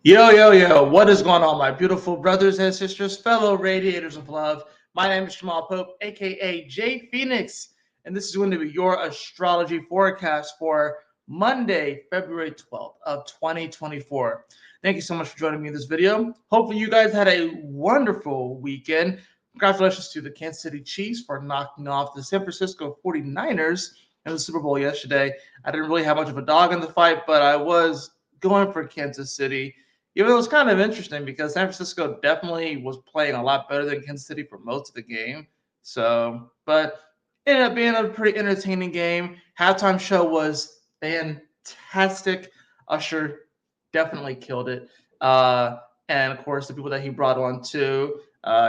Yo, what is going on, my beautiful brothers and sisters, fellow radiators of love? My name is Jamal Pope, aka J Phoenix, and this is going to be your astrology forecast for Monday, February 12th of 2024. Thank you so much for joining me in this video. Hopefully, you guys had a wonderful weekend. Congratulations to the Kansas City Chiefs for knocking off the San Francisco 49ers in the Super Bowl yesterday. I didn't really have much of a dog in the fight, but I was going for Kansas City. Even though it was kind of interesting because San Francisco definitely was playing a lot better than Kansas City for most of the game. So, but it ended up being a pretty entertaining game. Halftime show was fantastic. Usher definitely killed it. And of course, the people that he brought on too.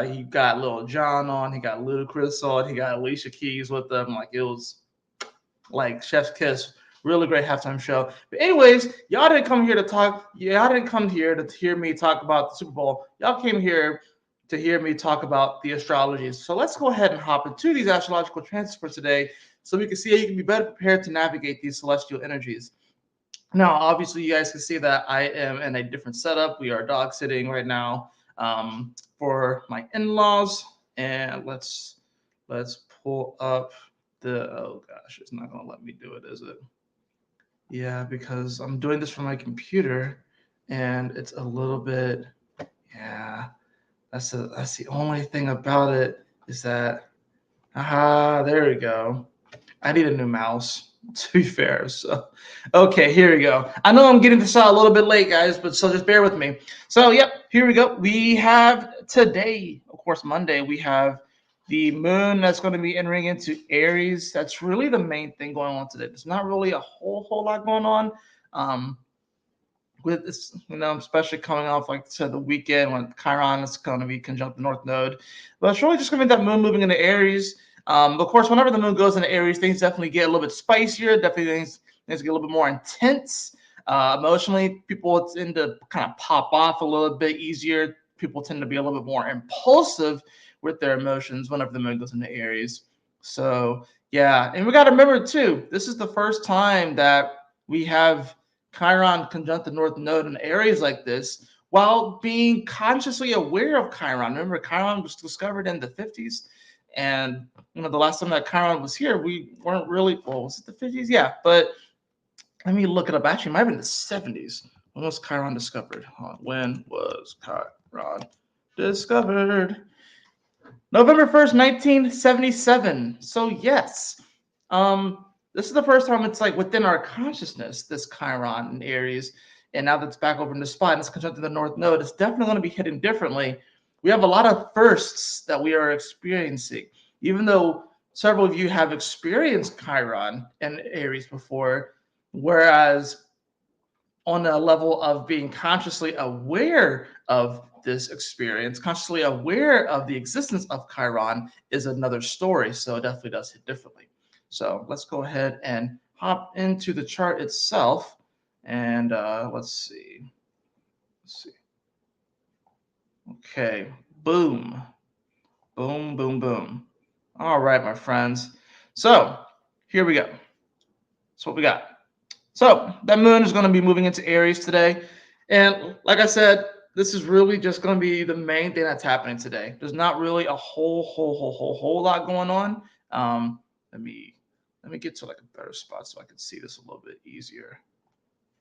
He got Lil Jon on, he got Ludacris on, he got Alicia Keys with them. Like it was like Chef's Kiss. Really great halftime show. But anyways, y'all didn't come here to talk. Y'all didn't come here to hear me talk about the Super Bowl. Y'all came here to hear me talk about the astrologies. So let's go ahead and hop into these astrological transits for today, so we can see how you can be better prepared to navigate these celestial energies. Now, obviously, you guys can see that I am in a different setup. We are dog sitting right now for my in-laws, and let's pull up the. Oh gosh, it's not gonna let me do it, is it? Yeah, because I'm doing this from my computer, and it's a little bit. Yeah, that's the only thing about it is that. Aha, there we go. I need a new mouse, to be fair. So, okay, here we go. I know I'm getting this out a little bit late, guys, but so just bear with me. So, yep, here we go. We have today, of course, Monday, we have the moon that's going to be entering into Aries. That's really the main thing going on today. There's not really a whole lot going on. Um, with this, especially coming off like to the weekend when Chiron is going to be conjunct the North Node. But it's really just going to be that moon moving into Aries. Of course, whenever the moon goes into Aries, things definitely get a little bit spicier. Definitely things get a little bit more intense. Emotionally, people tend to kind of pop off a little bit easier. People tend to be a little bit more impulsive with their emotions whenever the moon goes into Aries. So yeah, and we got to remember too, this is the first time that we have Chiron conjunct the North Node in areas like this while being consciously aware of Chiron. Remember, Chiron was discovered in the 50s. And the last time that Chiron was here, we weren't really, well, was it the 50s? Yeah, but let me look it up. Actually, it might have been the 70s. When was Chiron discovered? When was Chiron discovered? November 1st, 1977. So yes. This is the first time it's like within our consciousness, this Chiron in Aries. And now that's back over in the spot and it's conjunct the North Node, it's definitely going to be hitting differently. We have a lot of firsts that we are experiencing. Even though several of you have experienced Chiron and Aries before, whereas on a level of being consciously aware of this experience, consciously aware of the existence of Chiron is another story. So it definitely does hit differently. So let's go ahead and hop into the chart itself. And let's see. Let's see. Okay. Boom. Boom, boom, boom. All right, my friends. So here we go. That's what we got. So that moon is going to be moving into Aries today. And like I said, this is really just going to be the main thing that's happening today. There's not really a whole lot going on. Let me get to like a better spot so I can see this a little bit easier.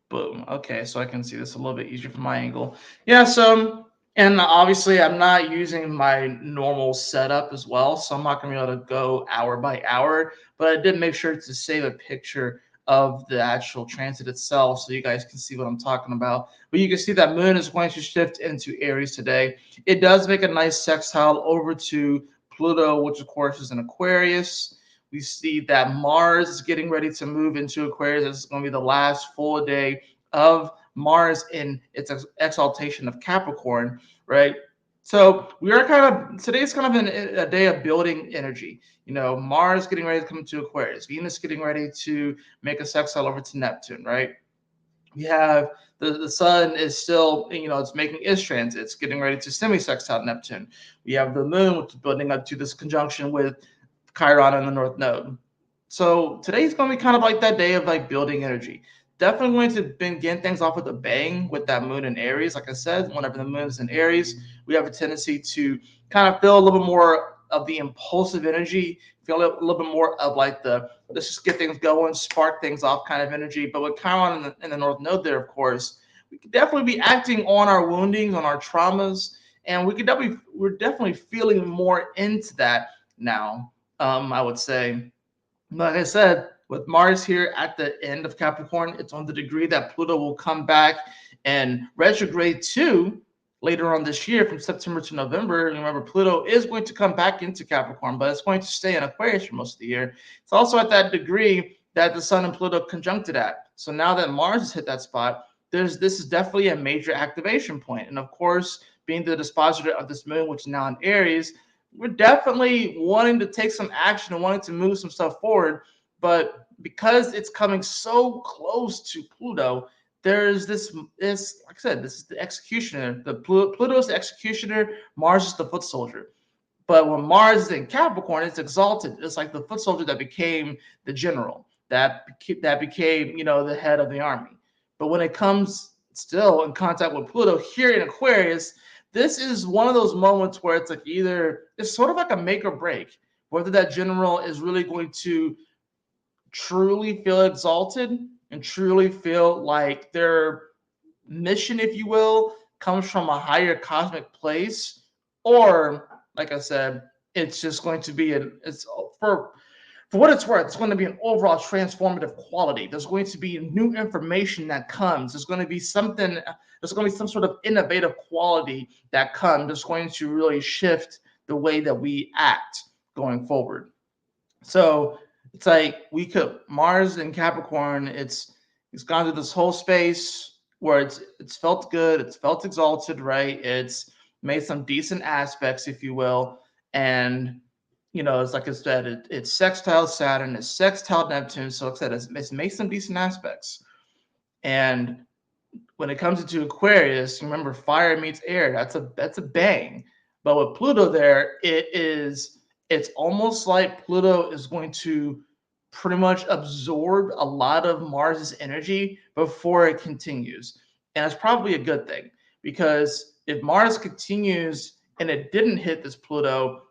Boom. Okay, so I can see this a little bit easier from my angle. Yeah, so and obviously I'm not using my normal setup as well, so I'm not gonna be able to go hour by hour, but I did make sure to save a picture of the actual transit itself so you guys can see what I'm talking about. But you can see that moon is going to shift into Aries today. It does make a nice sextile over to Pluto, which of course is in Aquarius. We see that Mars is getting ready to move into Aquarius. This is going to be the last full day of Mars in its exaltation of Capricorn, right? So we are kind of today's kind of a day of building energy. Mars getting ready to come into Aquarius, Venus getting ready to make a sextile over to Neptune, right? We have the sun is still, it's making its transits, getting ready to semi-sextile Neptune. We have the moon, which is building up to this conjunction with Chiron and the North Node. So today's going to be kind of like that day of like building energy. definitely going to begin things off with a bang with that moon in Aries. Like I said, whenever the moon is in Aries, we have a tendency to kind of feel a little bit more of the impulsive energy, feel a little bit more of like the let's just get things going, spark things off kind of energy. But with Chiron in the North Node there, of course, we could definitely be acting on our woundings, on our traumas, and we're definitely feeling more into that now. I would say, like I said, with Mars here at the end of Capricorn, it's on the degree that Pluto will come back and retrograde to later on this year from September to November. Remember, Pluto is going to come back into Capricorn, but it's going to stay in Aquarius for most of the year. It's also at that degree that the Sun and Pluto conjuncted at. So now that Mars has hit that spot, this is definitely a major activation point. And of course, being the dispositor of this moon, which is now in Aries, we're definitely wanting to take some action and wanting to move some stuff forward. But because it's coming so close to Pluto, there's this like I said, this is the executioner. Pluto is the executioner, Mars is the foot soldier. But when Mars is in Capricorn, it's exalted. It's like the foot soldier that became the general, that became, the head of the army. But when it comes still in contact with Pluto here in Aquarius, this is one of those moments where it's like it's sort of like a make or break, whether that general is really going to truly feel exalted and truly feel like their mission, if you will, comes from a higher cosmic place, or like I said, it's just going to be it's for what it's worth, it's going to be an overall transformative quality. There's going to be new information that comes. There's going to be some sort of innovative quality that comes. That's going to really shift the way that we act going forward. So it's like Mars and Capricorn, it's gone through this whole space where it's felt good, it's felt exalted, right? It's made some decent aspects, if you will. And it's like I said, it's sextile Saturn, it's sextile Neptune. So like I said, it's made some decent aspects. And when it comes into Aquarius, remember fire meets air. That's a bang. But with Pluto there, it's almost like Pluto is going to pretty much absorb a lot of Mars's energy before it continues. And it's probably a good thing, because if Mars continues and it didn't hit this Pluto,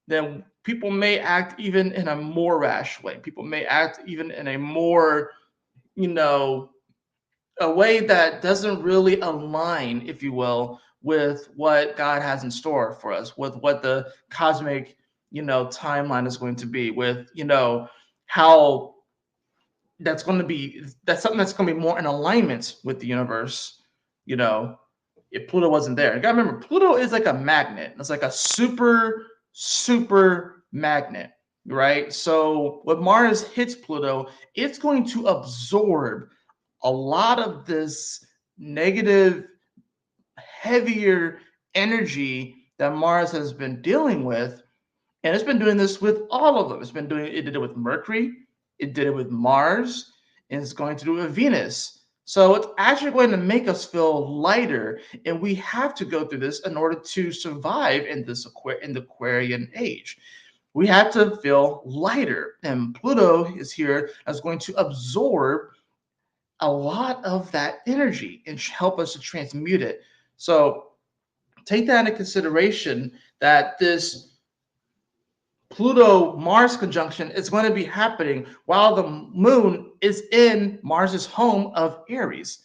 then people may act even in a more rash way. People may act even in a more, a way that doesn't really align, if you will, with what God has in store for us, with what the cosmic, timeline is going to be, with, how that's something that's going to be more in alignment with the universe, if Pluto wasn't there. You gotta remember, Pluto is like a magnet. It's like a super, super magnet, right? So when Mars hits Pluto, it's going to absorb a lot of this negative, heavier energy that Mars has been dealing with. And it's been doing this with all of them. It did it with Mercury, it did it with Mars, and it's going to do it with Venus. So it's actually going to make us feel lighter, and we have to go through this in order to survive in the Aquarian age. We have to feel lighter, and Pluto is here as going to absorb a lot of that energy and help us to transmute it. So take that into consideration, that this Pluto Mars conjunction is going to be happening while the moon is in Mars's home of Aries.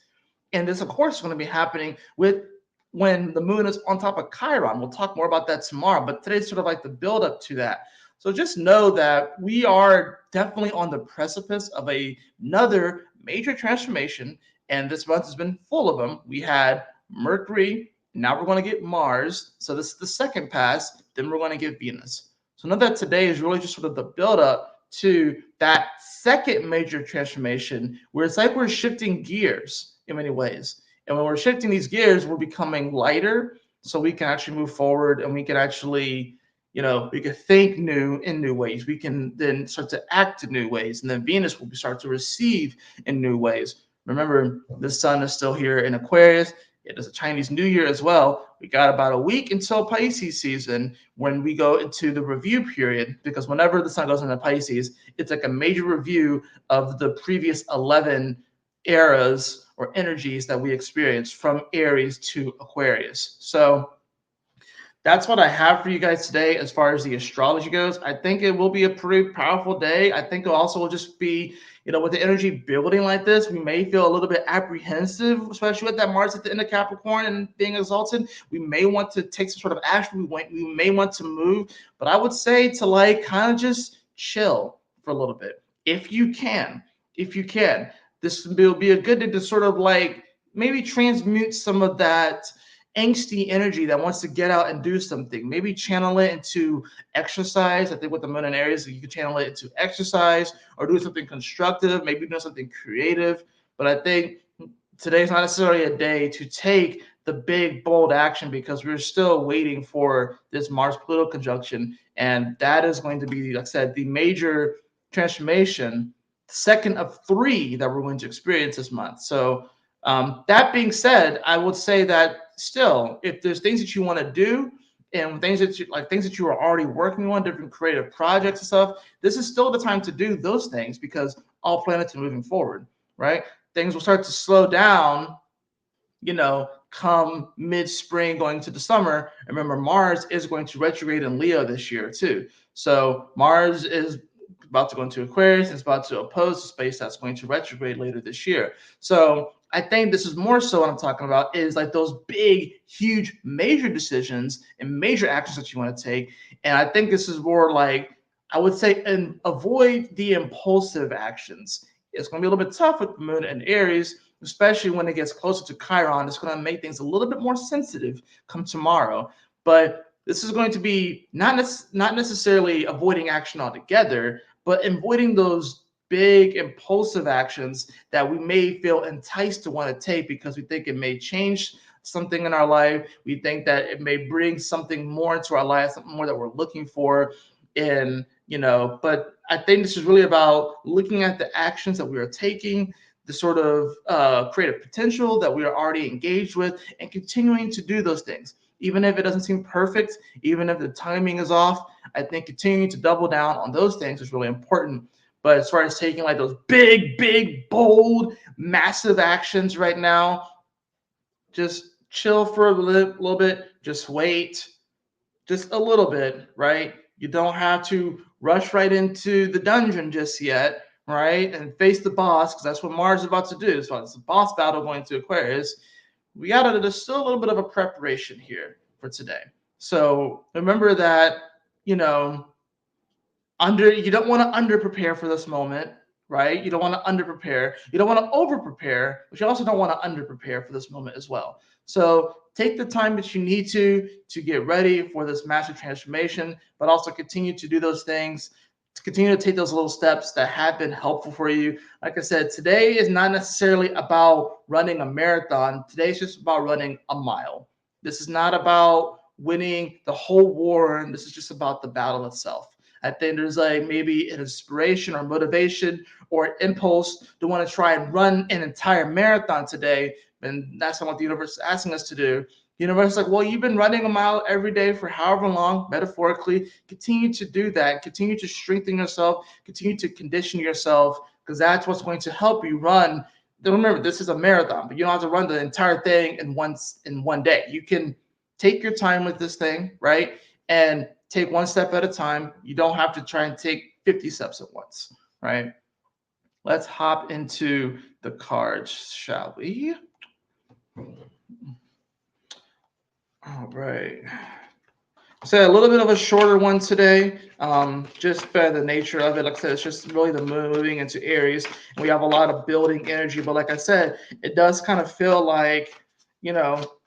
And this, of course, is going to be happening when the moon is on top of Chiron. We'll talk more about that tomorrow, but today's sort of like the build up to that. So just know that we are definitely on the precipice of another major transformation, and this month has been full of them. We had Mercury, now we're going to get Mars. So this is the second pass, then we're going to get Venus. So know that today is really just sort of the build up to that second major transformation, where it's like we're shifting gears in many ways. And when we're shifting these gears, we're becoming lighter, so we can actually move forward, and we can actually, we can think new in new ways. We can then start to act in new ways. And then Venus will start to receive in new ways. Remember, the sun is still here in Aquarius. It is a Chinese New Year as well. We got about a week until Pisces season, when we go into the review period, because whenever the sun goes into Pisces, it's like a major review of the previous 11 eras or energies that we experience from Aries to Aquarius. So that's what I have for you guys today as far as the astrology goes. I think it will be a pretty powerful day. I think it also will just be, with the energy building like this, we may feel a little bit apprehensive, especially with that Mars at the end of Capricorn and being exalted. We may want to take some sort of action. We may want to move, but I would say to like kind of just chill for a little bit if you can. If you can, this will be a good day to sort of like maybe transmute some of that angsty energy that wants to get out and do something. Maybe channel it into exercise. I think with the moon in Aries, you can channel it into exercise or do something constructive, maybe do something creative. But I think today's not necessarily a day to take the big, bold action because we're still waiting for this Mars-Pluto conjunction. And that is going to be, like I said, the major transformation, second of 3 that we're going to experience this month. So that being said, I would say that still, if there's things that you want to do and things that you are already working on, different creative projects and stuff, this is still the time to do those things because all planets are moving forward, right? Things will start to slow down, come mid-spring going to the summer. Remember, Mars is going to retrograde in Leo this year too. So Mars is about to go into Aquarius. It's about to oppose the space that's going to retrograde later this year. So I think this is more so what I'm talking about is like those big, huge, major decisions and major actions that you want to take. And I think this is more like, I would say, and avoid the impulsive actions. It's going to be a little bit tough with the moon and Aries, especially when it gets closer to Chiron. It's going to make things a little bit more sensitive come tomorrow. But this is going to be not necessarily avoiding action altogether, but avoiding those big impulsive actions that we may feel enticed to want to take because we think it may change something in our life. We think that it may bring something more into our life, something more that we're looking for. But I think this is really about looking at the actions that we are taking, the sort of creative potential that we are already engaged with, and continuing to do those things. Even if it doesn't seem perfect, even if the timing is off, I think continuing to double down on those things is really important. But as far as taking like those big, bold, massive actions right now, just chill for a little bit, just wait, just a little bit, right? You don't have to rush right into the dungeon just yet, right? And face the boss, because that's what Mars is about to do. So it's a boss battle going to Aquarius. There's still a little bit of a preparation here for today. So remember that, you don't want to under prepare for this moment, right? You don't want to under prepare. You don't want to over prepare, but you also don't want to under prepare for this moment as well. So take the time that you need to get ready for this massive transformation, but also continue to do those things, to continue to take those little steps that have been helpful for you. Like I said, today is not necessarily about running a marathon. Today is just about running a mile. This is not about winning the whole war. This is just about the battle itself. I think there's like maybe an inspiration or motivation or impulse to want to try and run an entire marathon today. And that's not what the universe is asking us to do. The universe is like, well, you've been running a mile every day for however long, metaphorically. Continue to do that. Continue to strengthen yourself. Continue to condition yourself, because that's what's going to help you run. Remember, this is a marathon, but you don't have to run the entire thing in one day. You can take your time with this thing, right? And take one step at a time. You don't have to try and take 50 steps at once, right? Let's hop into the cards, shall we? All right. So a little bit of a shorter one today, just by the nature of it. Like I said, it's just really the moon moving into Aries, and we have a lot of building energy. But like I said, it does kind of feel like,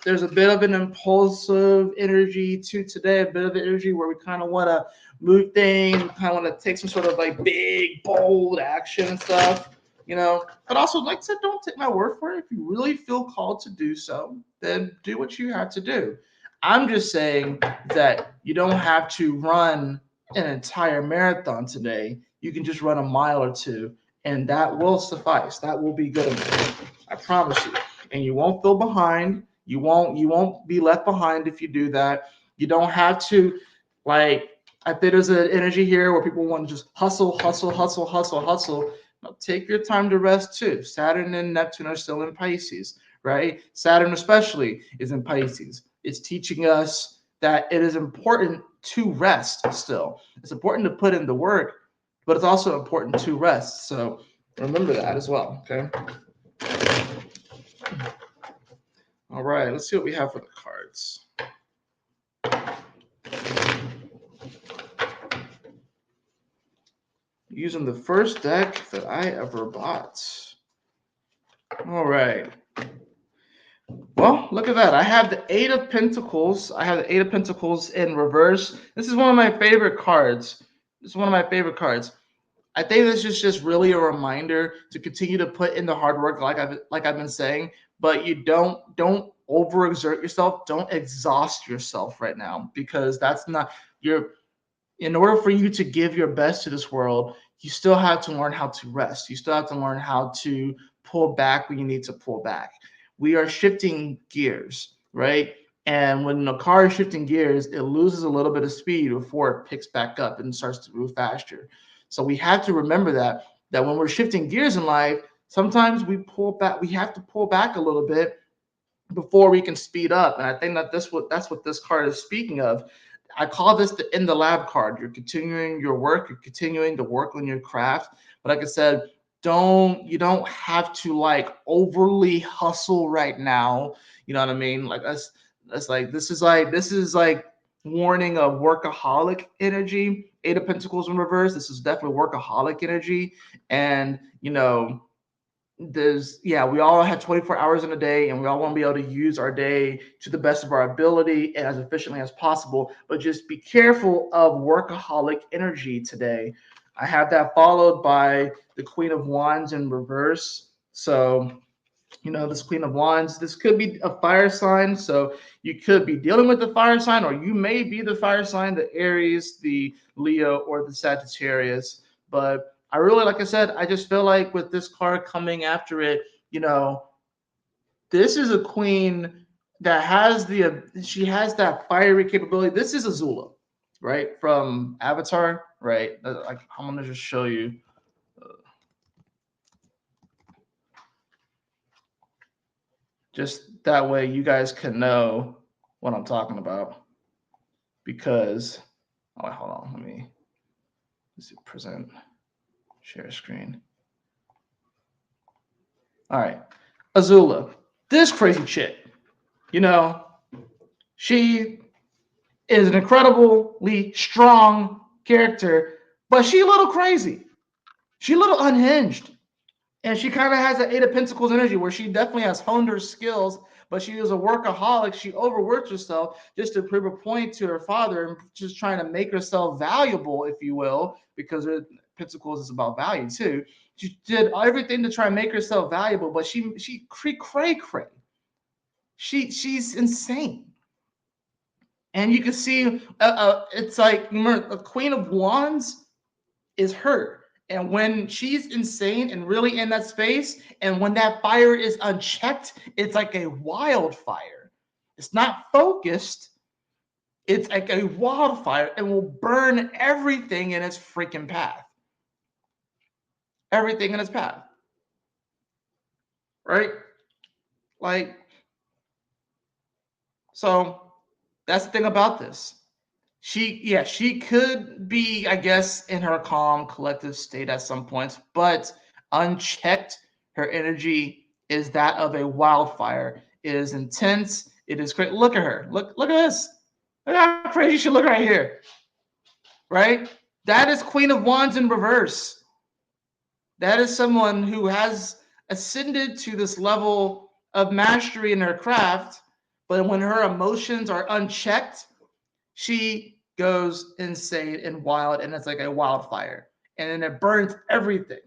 there's a bit of an impulsive energy to today, a bit of energy where we kind of want to move things, kind of want to take some sort of like big, bold action and stuff, But also, like I said, don't take my word for it. If you really feel called to do so, then do what you have to do. I'm just saying that you don't have to run an entire marathon today. You can just run a mile or two, and that will suffice. That will be good enough. I promise you. And you won't feel behind. You won't be left behind if you do that. You don't have to, like, I think there's an energy here where people want to just hustle. Now take your time to rest too. Saturn and Neptune are still in Pisces, right? Saturn especially is in Pisces. It's teaching us that it is important to rest still. It's important to put in the work, but it's also important to rest. So remember that as well, okay? All right, let's see what we have for the cards. Using the first deck that I ever bought. All right. Well, look at that. I have the Eight of Pentacles. I have the Eight of Pentacles in reverse. This is one of my favorite cards. This is one of my favorite cards. I think this is just really a reminder to continue to put in the hard work, like I've been saying. But you don't overexert yourself. Don't exhaust yourself right now, because that's not your. In order for you to give your best to this world, you still have to learn how to rest. You still have to learn how to pull back when you need to pull back. We are shifting gears, right? And when the car is shifting gears, it loses a little bit of speed before it picks back up and starts to move faster. So we have to remember that when we're shifting gears in life, sometimes we pull back. We have to pull back a little bit before we can speed up. And I think that that's what this card is speaking of. I call this the in the lab card. You're continuing your work, you're continuing to work on your craft. But like I said, you don't have to like overly hustle right now. You know what I mean? Like that's like this is like warning of workaholic energy. Eight of Pentacles in reverse. This is definitely workaholic energy. And we all have 24 hours in a day, and we all want to be able to use our day to the best of our ability and as efficiently as possible. But just be careful of workaholic energy today. I have that followed by the Queen of Wands in reverse. So this Queen of Wands, this could be a fire sign. So you could be dealing with the fire sign, or you may be the fire sign, the Aries, the Leo, or the Sagittarius. But I really, like I said, I just feel like with this card coming after it, this is a queen that she has that fiery capability. This is Azula, right? From Avatar, right? I'm going to just show you. Just that way you guys can know what I'm talking about. Because, hold on, let's see, present, share screen. All right, Azula, this crazy chick, she is an incredibly strong character, but she's a little crazy. She's a little unhinged. And she kind of has that Eight of Pentacles energy where she definitely has honed her skills, but she is a workaholic. She overworked herself just to prove a point to her father and just trying to make herself valuable, if you will, because Pentacles is about value too. She did everything to try and make herself valuable, but she cray. She's insane. And you can see it's like, remember, the Queen of Wands is her. And when she's insane and really in that space, and when that fire is unchecked, it's like a wildfire. It's not focused. It's like a wildfire and will burn everything in its freaking path. Everything in its path. Right? So that's the thing about this. She could be, I guess, in her calm, collective state at some points, but unchecked, her energy is that of a wildfire. It is intense. It is great. Look at her. Look at this. Look how crazy she look right here. Right? That is Queen of Wands in reverse. That is someone who has ascended to this level of mastery in her craft, but when her emotions are unchecked, she goes insane and wild, and it's like a wildfire, and then it burns everything.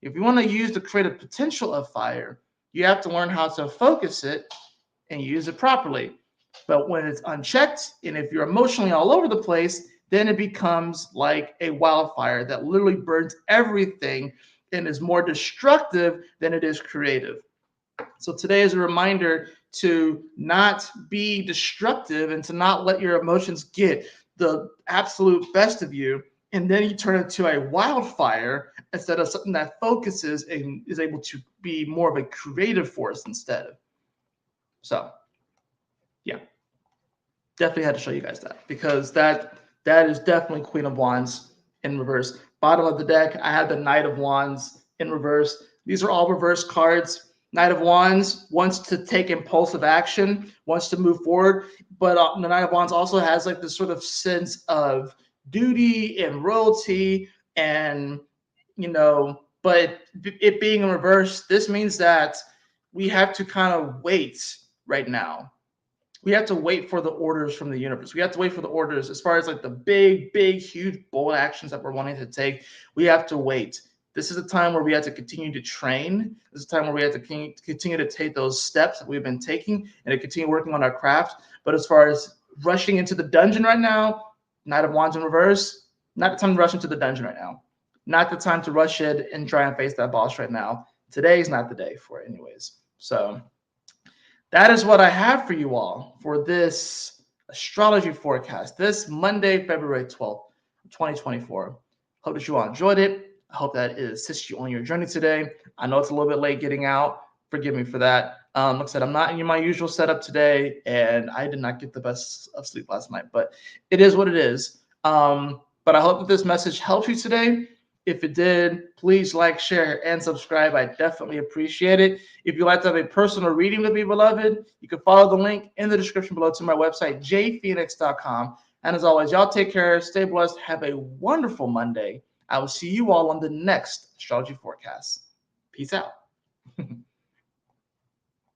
If you want to use the creative potential of fire, you have to learn how to focus it and use it properly. But when it's unchecked, and if you're emotionally all over the place, then it becomes like a wildfire that literally burns everything and is more destructive than it is creative. So today is a reminder to not be destructive and to not let your emotions get the absolute best of you. And then you turn into a wildfire instead of something that focuses and is able to be more of a creative force instead. So yeah, definitely had to show you guys that, because that is definitely Queen of Wands in reverse. Bottom of the deck, I have the Knight of Wands in reverse. These are all reverse cards. Knight of Wands wants to take impulsive action, wants to move forward, but the Knight of Wands also has like this sort of sense of duty and royalty, and but it being in reverse, this means that we have to kind of wait right now. We have to wait for the orders from the universe. We have to wait for the orders as far as like the big, huge, bold actions that we're wanting to take. We have to wait. This is a time where we have to continue to train. This is a time where we have to continue to take those steps that we've been taking and to continue working on our craft. But as far as rushing into the dungeon right now, Knight of Wands in reverse, not the time to rush into the dungeon right now. Not the time to rush in and try and face that boss right now. Today's not the day for it anyways. So that is what I have for you all for this astrology forecast, this Monday, February 12th, 2024. Hope that you all enjoyed it. I hope that it assists you on your journey today. I know it's a little bit late getting out. Forgive me for that. Like I said, I'm not in my usual setup today, and I did not get the best of sleep last night, but it is what it is. But I hope that this message helps you today. If it did, please like, share, and subscribe. I definitely appreciate it. If you'd like to have a personal reading with me, beloved, you can follow the link in the description below to my website, jphoenix.com. And as always, y'all take care, stay blessed, have a wonderful Monday. I will see you all on the next astrology forecast. Peace out.